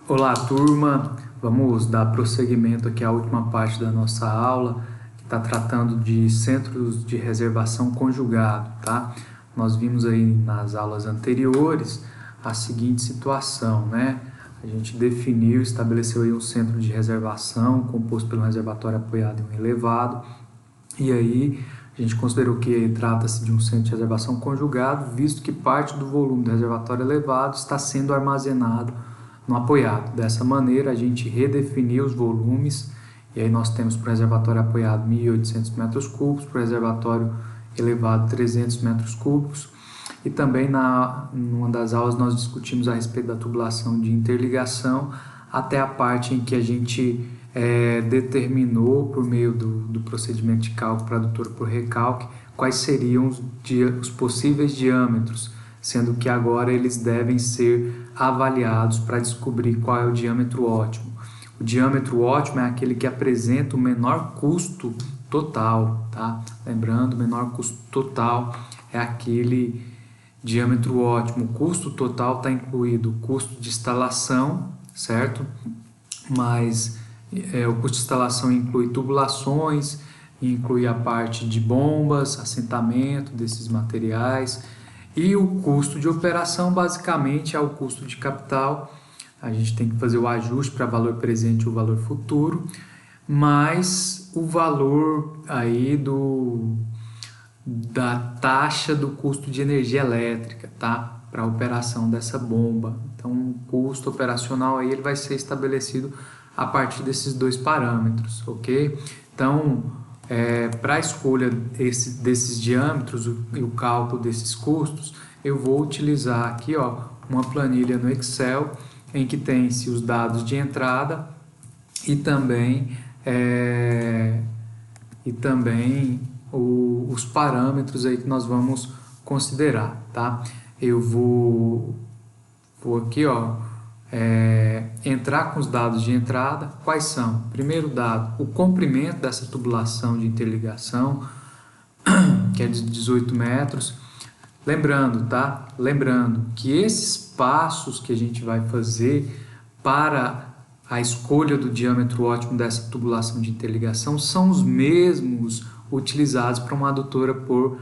Olá, turma! Vamos dar prosseguimento aqui à última parte da nossa aula, que está tratando de centros de reservação conjugado, tá? Nós vimos aí nas aulas anteriores a seguinte situação, né? A gente definiu, estabeleceu aí um centro de reservação composto pelo reservatório apoiado em um elevado, e aí a gente considerou que trata-se de um centro de reservação conjugado, visto que parte do volume do reservatório elevado está sendo armazenado no apoiado. Dessa maneira, a gente redefiniu os volumes, e aí nós temos para o reservatório apoiado 1.800 metros cúbicos, para o reservatório elevado 300 metros cúbicos, e também numa das aulas nós discutimos a respeito da tubulação de interligação, até a parte em que a gente determinou, por meio do procedimento de cálculo para adutor por recalque, quais seriam os possíveis diâmetros, sendo que agora eles devem ser avaliados para descobrir qual é o diâmetro ótimo. O diâmetro ótimo é aquele que apresenta o menor custo total, tá? Lembrando, o menor custo total é aquele diâmetro ótimo. O custo total está incluído o custo de instalação, certo? Mas o custo de instalação inclui tubulações, inclui a parte de bombas, assentamento desses materiais, e o custo de operação basicamente é o custo de capital. A gente tem que fazer o ajuste para valor presente e o valor futuro, mas o valor aí da taxa do custo de energia elétrica, tá? Para a operação dessa bomba. Então, o custo operacional aí ele vai ser estabelecido a partir desses dois parâmetros, ok? Então, para a escolha desses diâmetros e o cálculo desses custos, eu vou utilizar aqui uma planilha no Excel em que tem-se os dados de entrada e também os parâmetros aí que nós vamos considerar, tá? Eu vou aqui, entrar com os dados de entrada. Quais são? Primeiro dado, o comprimento dessa tubulação de interligação, que é de 18 metros. Lembrando, tá? Lembrando que esses passos que a gente vai fazer para a escolha do diâmetro ótimo dessa tubulação de interligação são os mesmos utilizados para uma adutora por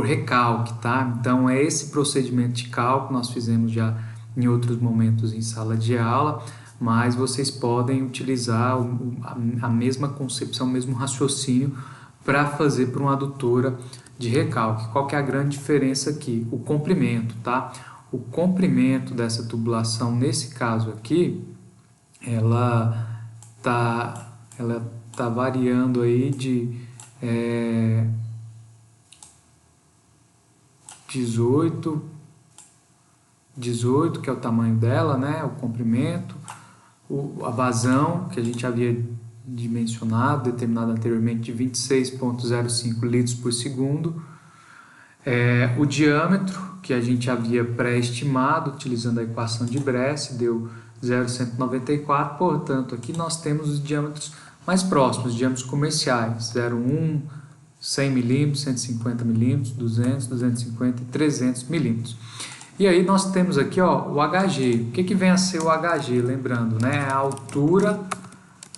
recalque, tá? Então, é esse procedimento de cálculo nós fizemos já em outros momentos em sala de aula, mas vocês podem utilizar a mesma concepção, o mesmo raciocínio para fazer para uma adutora de recalque. Qual que é a grande diferença aqui? O comprimento, tá? O comprimento dessa tubulação, nesse caso aqui, ela tá variando aí de 18, que é o tamanho dela, né? O comprimento, a vazão, que a gente havia dimensionado, determinado anteriormente, de 26,05 litros por segundo. O diâmetro, que a gente havia pré-estimado, utilizando a equação de Bresse, deu 0,194, portanto, aqui nós temos os diâmetros mais próximos, diâmetros comerciais, 0,1, 100 milímetros, 150 milímetros, 200, 250 e 300 milímetros. E aí nós temos aqui o HG. O que vem a ser o HG? Lembrando, né? A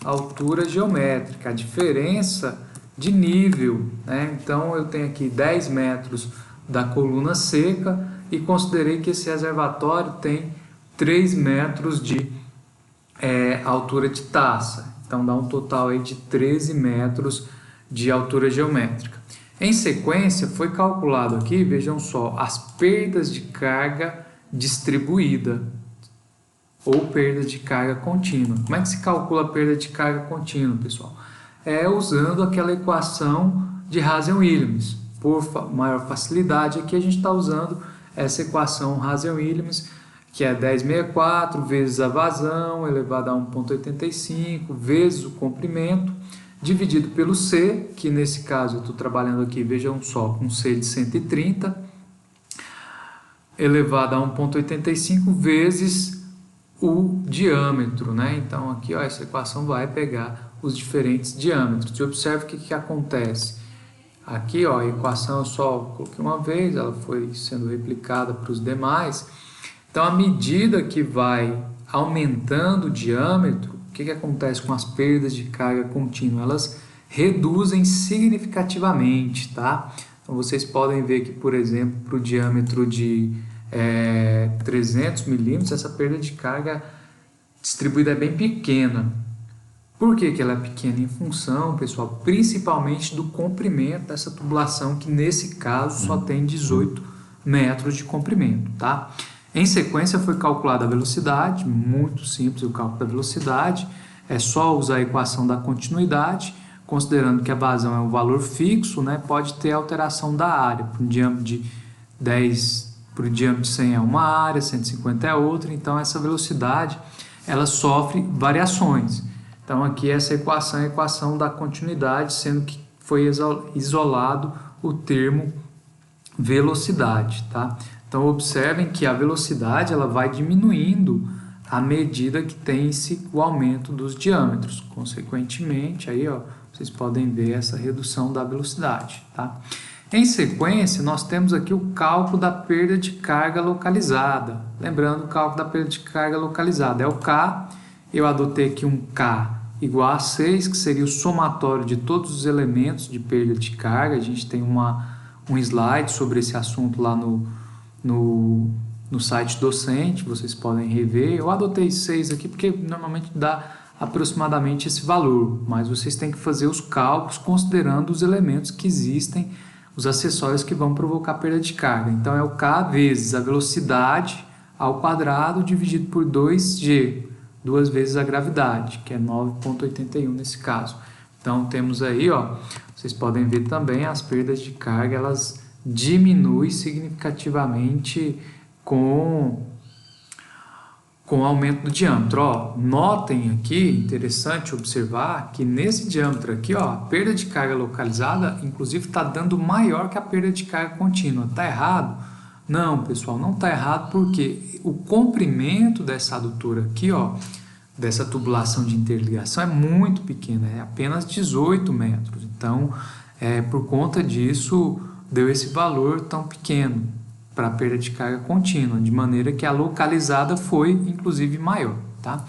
altura geométrica, a diferença de nível, né? Então eu tenho aqui 10 metros da coluna seca e considerei que esse reservatório tem 3 metros de altura de taça. Então dá um total aí de 13 metros de altura geométrica. Em sequência, foi calculado aqui, vejam só, as perdas de carga distribuída ou perda de carga contínua. Como é que se calcula a perda de carga contínua, pessoal? É usando aquela equação de Hazen-Williams. Por maior facilidade, aqui a gente está usando essa equação Hazen-Williams, que é 1064 vezes a vazão elevado a 1,85 vezes o comprimento, dividido pelo C, que nesse caso eu estou trabalhando aqui, vejam só, com C de 130, elevado a 1,85 vezes o diâmetro, né? Então aqui essa equação vai pegar os diferentes diâmetros. E observe o que acontece. Aqui a equação eu só coloquei uma vez, ela foi sendo replicada para os demais. Então, à medida que vai aumentando o diâmetro, o que acontece com as perdas de carga contínua? Elas reduzem significativamente, tá? Então, vocês podem ver que, por exemplo, para o diâmetro de 300 milímetros, essa perda de carga distribuída é bem pequena. Por que ela é pequena? Em função, pessoal, principalmente do comprimento dessa tubulação, que nesse caso só tem 18 metros de comprimento, tá? Em sequência foi calculada a velocidade, muito simples o cálculo da velocidade, é só usar a equação da continuidade, considerando que a vazão é um valor fixo, né? Pode ter alteração da área, para um diâmetro de 10, para o diâmetro de 100 é uma área, 150 é outra, então essa velocidade ela sofre variações. Então aqui essa equação é a equação da continuidade, sendo que foi isolado o termo velocidade, tá? Então observem que a velocidade ela vai diminuindo à medida que tem-se o aumento dos diâmetros. Consequentemente, aí, ó, vocês podem ver essa redução da velocidade, tá? Em sequência, nós temos aqui o cálculo da perda de carga localizada. Lembrando, o cálculo da perda de carga localizada é o K. Eu adotei aqui um K igual a 6, que seria o somatório de todos os elementos de perda de carga. A gente tem um slide sobre esse assunto lá no site docente, vocês podem rever. Eu adotei 6 aqui porque normalmente dá aproximadamente esse valor, mas vocês têm que fazer os cálculos considerando os elementos que existem, os acessórios que vão provocar perda de carga. Então é o K vezes a velocidade ao quadrado dividido por 2G, duas vezes a gravidade, que é 9,81 nesse caso. Então temos aí, ó, vocês podem ver também as perdas de carga, elas diminuem significativamente com o aumento do diâmetro. Ó, notem aqui, interessante observar que nesse diâmetro aqui, ó, a perda de carga localizada, inclusive, está dando maior que a perda de carga contínua. Está errado? Não, pessoal, não está errado, porque o comprimento dessa adutora aqui, ó, dessa tubulação de interligação é muito pequena, é apenas 18 metros. Então, por conta disso, deu esse valor tão pequeno para a perda de carga contínua, de maneira que a localizada foi, inclusive, maior, tá?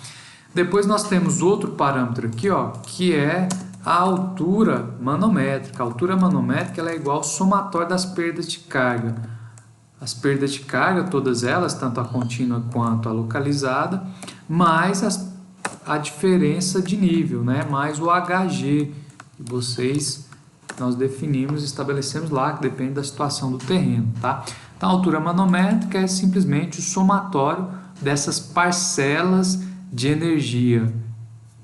Depois nós temos outro parâmetro aqui, ó, que é a altura manométrica. A altura manométrica ela é igual ao somatório das perdas de carga. As perdas de carga, todas elas, tanto a contínua quanto a localizada, mais a diferença de nível, né? Mais o HG, que nós definimos, estabelecemos lá, que depende da situação do terreno, tá? Então, a altura manométrica é simplesmente o somatório dessas parcelas de energia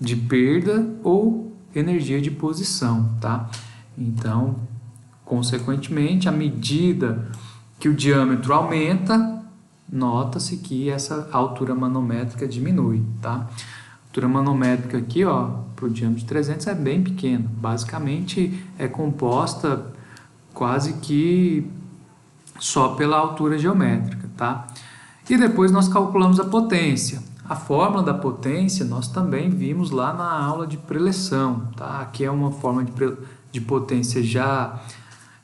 de perda ou energia de posição, tá? Então, consequentemente, à medida que o diâmetro aumenta, nota-se que essa altura manométrica diminui, tá? A altura manométrica aqui, ó, para o diâmetro de 300 é bem pequena. Basicamente, é composta quase que só pela altura geométrica, tá? E depois nós calculamos a potência. A fórmula da potência nós também vimos lá na aula de preleção, tá? Aqui é uma forma de potência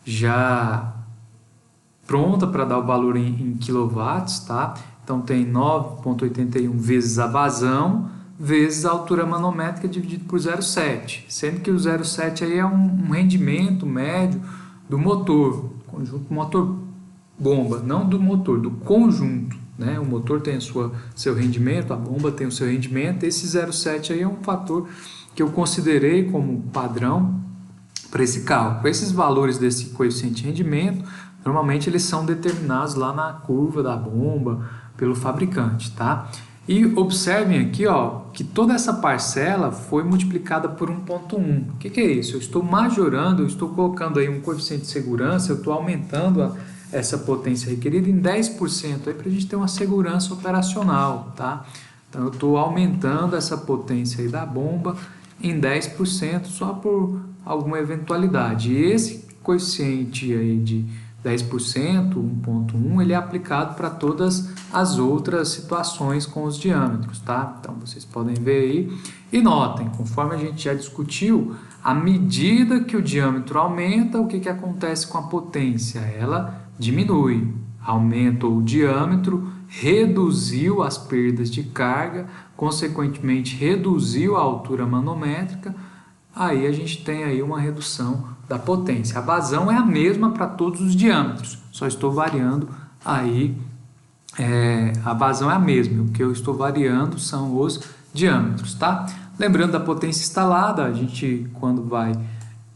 já pronta para dar o valor em quilowatts, tá? Então tem 9,81 vezes a vazão vezes a altura manométrica dividido por 0,7, sendo que o 0,7 aí é um rendimento médio do motor, conjunto motor bomba, não do motor, do conjunto, né? O motor tem seu rendimento, a bomba tem o seu rendimento, esse 0,7 aí é um fator que eu considerei como padrão para esse cálculo. Esses valores desse coeficiente de rendimento, normalmente eles são determinados lá na curva da bomba pelo fabricante, tá? E observem aqui, ó, que toda essa parcela foi multiplicada por 1,1. O que é isso? Eu estou majorando, eu estou colocando aí um coeficiente de segurança, eu estou aumentando essa potência requerida em 10% para a gente ter uma segurança operacional, tá? Então eu estou aumentando essa potência aí da bomba em 10% só por alguma eventualidade. E esse coeficiente aí de 10%, 1,1, ele é aplicado para todas as outras situações com os diâmetros, tá? Então vocês podem ver aí e notem, conforme a gente já discutiu, à medida que o diâmetro aumenta, o que acontece com a potência? Ela diminui. Aumenta o diâmetro, reduziu as perdas de carga, consequentemente reduziu a altura manométrica, aí a gente tem aí uma redução da potência. A vazão é a mesma para todos os diâmetros, só estou variando aí, a vazão é a mesma, o que eu estou variando são os diâmetros, tá? Lembrando da potência instalada, a gente quando vai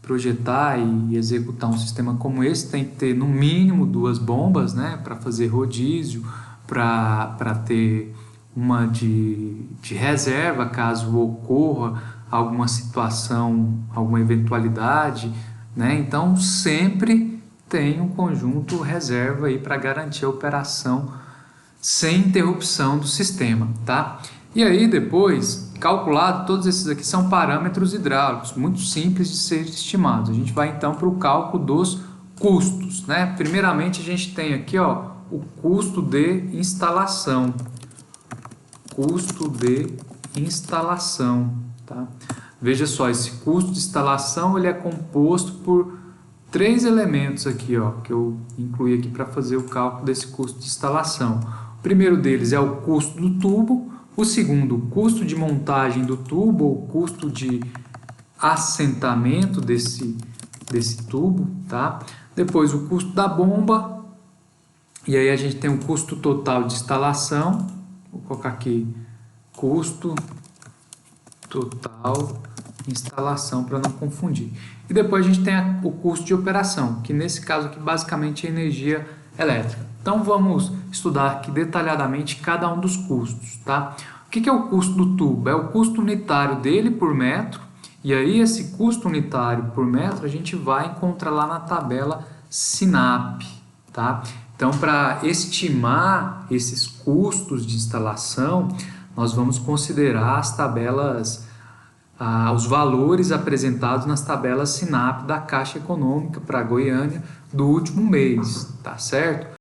projetar e executar um sistema como esse tem que ter no mínimo 2 bombas, né, para fazer rodízio, para ter uma de reserva caso ocorra alguma situação, alguma eventualidade, né? Então sempre tem um conjunto reserva aí para garantir a operação sem interrupção do sistema, tá? E aí depois, calculado, todos esses aqui são parâmetros hidráulicos, muito simples de ser estimados. A gente vai então para o cálculo dos custos, né? Primeiramente a gente tem aqui, ó, o custo de instalação. Custo de instalação, tá? Veja só, esse custo de instalação ele é composto por 3 elementos aqui, ó, que eu incluí aqui para fazer o cálculo desse custo de instalação. O primeiro deles é o custo do tubo, o segundo, o custo de montagem do tubo, ou custo de assentamento desse tubo, tá? Depois o custo da bomba, e aí a gente tem o custo total de instalação, vou colocar aqui, custo total de instalação para não confundir. E depois a gente tem o custo de operação, que nesse caso aqui basicamente é energia elétrica. Então vamos estudar aqui detalhadamente cada um dos custos, tá? O que é o custo do tubo? É o custo unitário dele por metro, e aí esse custo unitário por metro a gente vai encontrar lá na tabela SINAP, tá? Então para estimar esses custos de instalação, nós vamos considerar as tabelas, os valores apresentados nas tabelas SINAP da Caixa Econômica para Goiânia do último mês, tá certo?